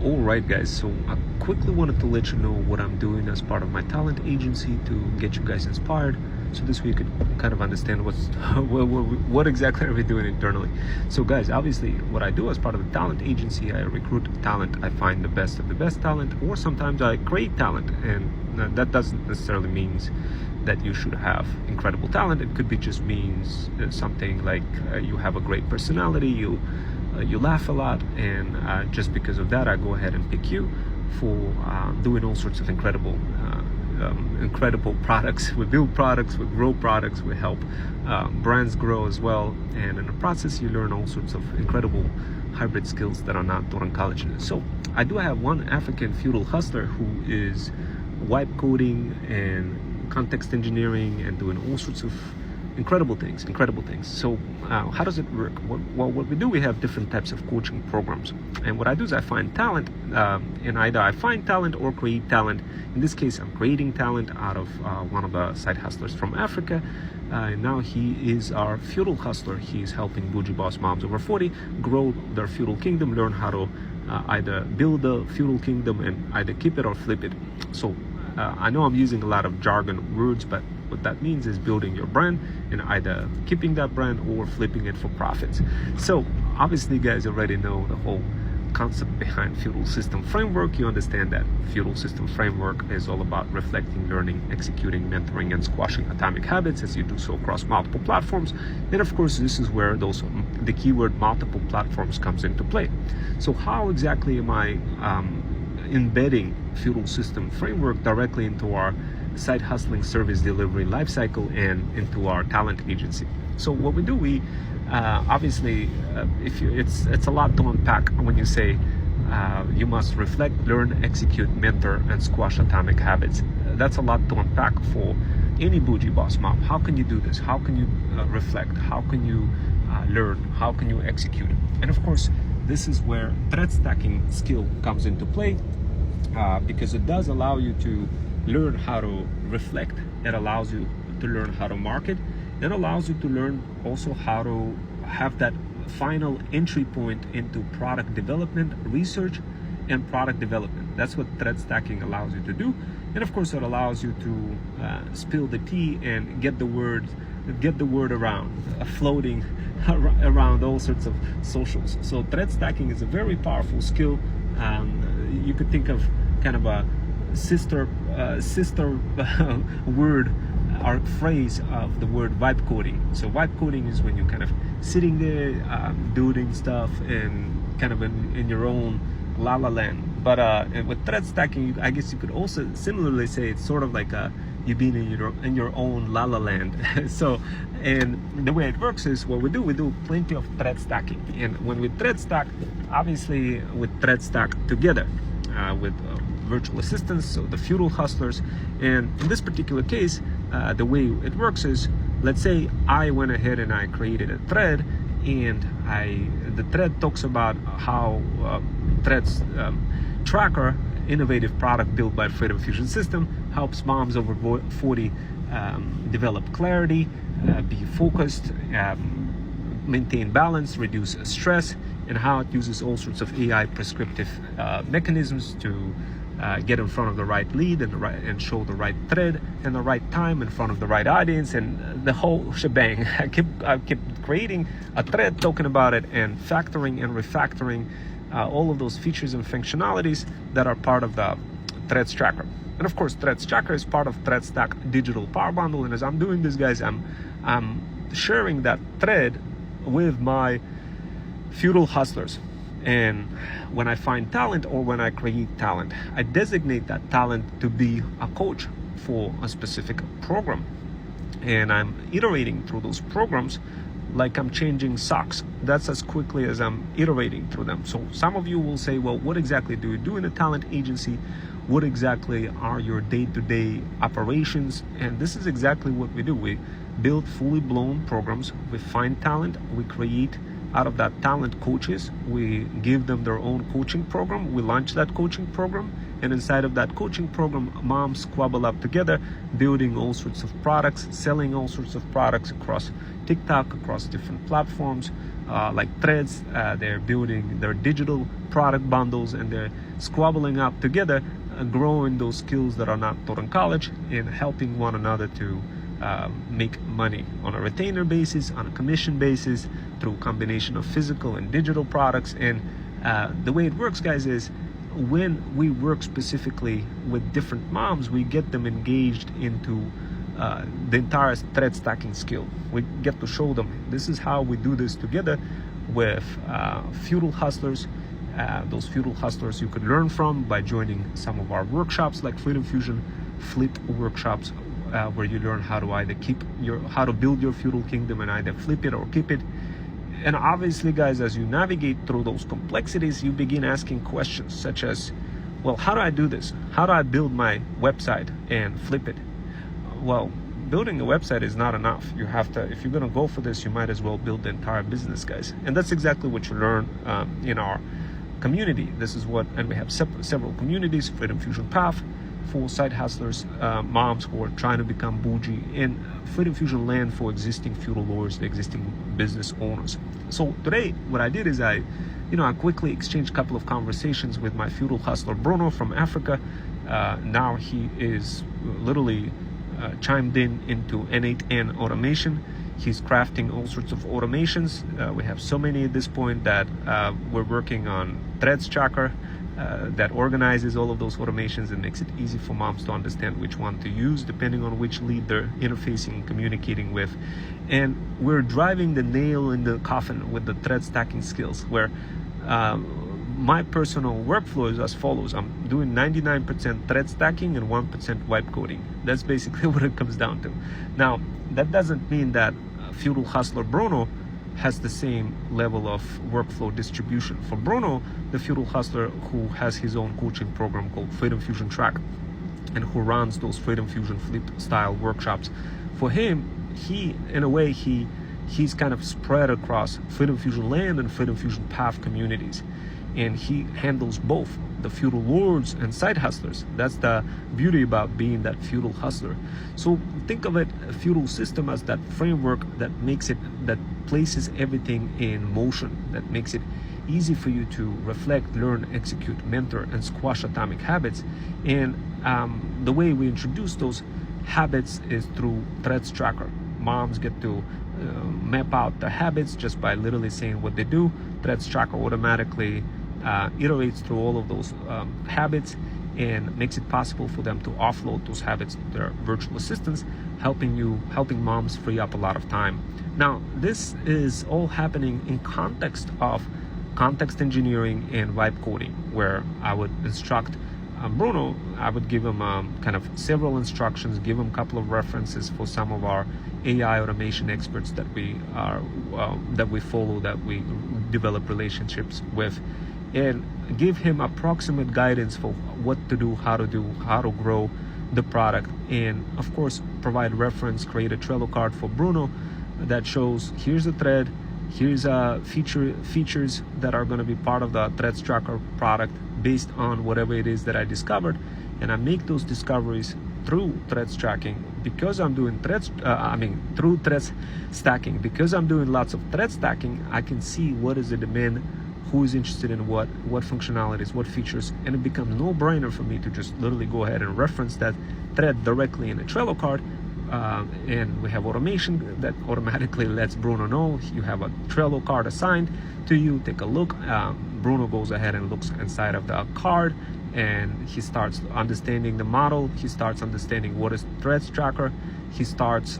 Alright guys, so I quickly wanted to let you know what I'm doing as part of my talent agency to get you guys inspired, so this way you could kind of understand what exactly are we doing internally. So guys, obviously what I do as part of the talent agency, I recruit talent. I find the best of the best talent, or sometimes I create talent, and that doesn't necessarily means that you should have incredible talent. It could be just means something like you have a great personality, you laugh a lot, and just because of that I go ahead and pick you for doing all sorts of incredible products. We build products, we grow products, we help brands grow as well, and in the process you learn all sorts of incredible hybrid skills that are not taught in college. So I do have one African feudal hustler who is wipe coding and context engineering and doing all sorts of incredible things. So how does it work? Well, what we do, we have different types of coaching programs, and what I do is I find talent, and either I find talent or create talent. In this case, I'm creating talent out of one of the side hustlers from Africa, and now he is our feudal hustler. He is helping bougie boss moms over 40 grow their feudal kingdom, learn how to either build a feudal kingdom and either keep it or flip it. So I know I'm using a lot of jargon words, but what that means is building your brand and either keeping that brand or flipping it for profits. So obviously you guys already know the whole concept behind feudal system framework. You understand that feudal system framework is all about reflecting, learning, executing, mentoring, and squashing atomic habits as you do so across multiple platforms. And of course, this is where the keyword multiple platforms comes into play. So how exactly am I embedding feudal system framework directly into our side hustling service delivery lifecycle and into our talent agency? So what we do, we obviously it's a lot to unpack when you say you must reflect, learn, execute, mentor, and squash atomic habits. That's a lot to unpack for any bougie boss mom. How can you do this? How can you reflect? How can you learn? How can you execute? And of course, this is where thread stacking skill comes into play, because it does allow you to learn how to reflect. It allows you to learn how to market. It allows you to learn also how to have that final entry point into product development, research, and product development. That's what thread stacking allows you to do. And of course, it allows you to spill the tea and get the word around, floating around all sorts of socials. So thread stacking is a very powerful skill. You could think of kind of a sister word or phrase of the word vibe coding. So vibe coding is when you're kind of sitting there doing stuff and kind of in your own la la land. But and with thread stacking, I guess you could also similarly say it's sort of like you being in your own la la land. So, and the way it works is what we do plenty of thread stacking. And when we thread stack, obviously with thread stack together with virtual assistants, so the feudal hustlers. And in this particular case, the way it works is, let's say I went ahead and I created a thread, and the thread talks about how Threads Tracker, innovative product built by Freedom Fusion System, helps moms over 40 develop clarity, be focused, maintain balance, reduce stress, and how it uses all sorts of AI prescriptive mechanisms to get in front of the right lead and show the right thread and the right time in front of the right audience, and the whole shebang. I kept creating a thread talking about it and factoring and refactoring all of those features and functionalities that are part of the Threads Tracker. And of course, Threads Tracker is part of Thread Stack Digital Power Bundle. And as I'm doing this, guys, I'm sharing that thread with my feudal hustlers. And when I find talent or when I create talent, I designate that talent to be a coach for a specific program. And I'm iterating through those programs like I'm changing socks. That's as quickly as I'm iterating through them. So some of you will say, well, what exactly do you do in a talent agency? What exactly are your day-to-day operations? And this is exactly what we do. We build fully blown programs. We find talent. We create out of that talent coaches. We give them their own coaching program. We launch that coaching program. And inside of that coaching program, moms squabble up together, building all sorts of products, selling all sorts of products across TikTok, across different platforms like Threads. They're building their digital product bundles, and they're squabbling up together, growing those skills that are not taught in college, and helping one another to make money on a retainer basis, on a commission basis, through a combination of physical and digital products. And the way it works, guys, is when we work specifically with different moms, we get them engaged into the entire thread stacking skill. We get to show them this is how we do this together with feudal hustlers. Those feudal hustlers you could learn from by joining some of our workshops like Freedom Fusion Flip workshops, where you learn how to either how to build your feudal kingdom and either flip it or keep it. And obviously, guys, as you navigate through those complexities, you begin asking questions such as, well, how do I do this? How do I build my website and flip it? Well, building a website is not enough. You have to, if you're going to go for this, you might as well build the entire business, guys. And that's exactly what you learn in our community. This is what, and we have several communities: Freedom Fusion Path for side hustlers, moms who are trying to become bougie, and Freedom Fusion Land for existing feudal lords, the existing business owners. So today, what I did is I quickly exchanged a couple of conversations with my feudal hustler Bruno from Africa. Now he is literally chimed into N8N automation. He's crafting all sorts of automations. We have so many at this point that we're working on Threads Tracker that organizes all of those automations and makes it easy for moms to understand which one to use depending on which lead they're interfacing and communicating with. And we're driving the nail in the coffin with the thread stacking skills, where my personal workflow is as follows. I'm doing 99% thread stacking and 1% wipe coding. That's basically what it comes down to. Now, that doesn't mean that feudal hustler Bruno has the same level of workflow distribution. For Bruno, the feudal hustler who has his own coaching program called Freedom Fusion Track, and who runs those Freedom Fusion Flip style workshops, for him, he's kind of spread across Freedom Fusion Land and Freedom Fusion Path communities, and he handles both the feudal lords and side hustlers. That's the beauty about being that feudal hustler. So think of it, a feudal system, as that framework that places everything in motion, that makes it easy for you to reflect, learn, execute, mentor, and squash atomic habits. And the way we introduce those habits is through Threads Tracker. Moms get to map out their habits just by literally saying what they do. Threads Tracker automatically iterates through all of those habits and makes it possible for them to offload those habits to their virtual assistants, helping moms free up a lot of time. Now, this is all happening in context of context engineering and vibe coding, where I would instruct Bruno. I would give him kind of several instructions, give him a couple of references for some of our AI automation experts that we follow, that we develop relationships with, and give him approximate guidance for what to do, how to grow the product, and of course provide reference, create a Trello card for Bruno that shows here's a thread, here's features that are going to be part of the Threads Tracker product based on whatever it is that I discovered, and I make those discoveries through threads tracking. Because I'm doing through threads stacking, because I'm doing lots of thread stacking, I can see what is the demand, who is interested in what functionalities, what features, and it becomes no-brainer for me to just literally go ahead and reference that thread directly in a Trello card. And we have automation that automatically lets Bruno know you have a Trello card assigned to you. Take a look. Bruno goes ahead and looks inside of the card, and he starts understanding the model. He starts understanding what is Threads Tracker. He starts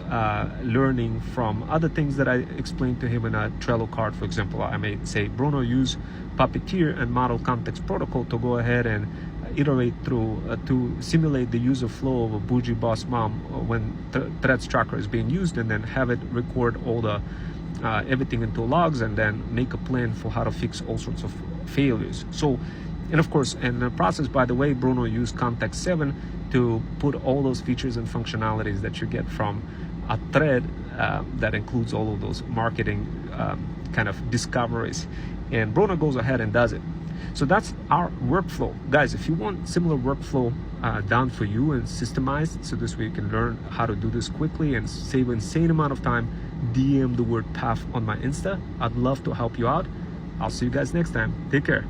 learning from other things that I explained to him in a Trello card. For example, I may say, Bruno, use Puppeteer and Model Context Protocol to go ahead and iterate through to simulate the user flow of a bougie boss mom when Threads Tracker is being used, and then have it record all the everything into logs, and then make a plan for how to fix all sorts of failures. So, and of course, in the process, by the way, Bruno used Context 7 to put all those features and functionalities that you get from a thread that includes all of those marketing kind of discoveries. And Bruno goes ahead and does it. So that's our workflow. Guys, if you want similar workflow done for you and systemized, so this way you can learn how to do this quickly and save an insane amount of time, DM the word path on my Insta. I'd love to help you out. I'll see you guys next time. Take care.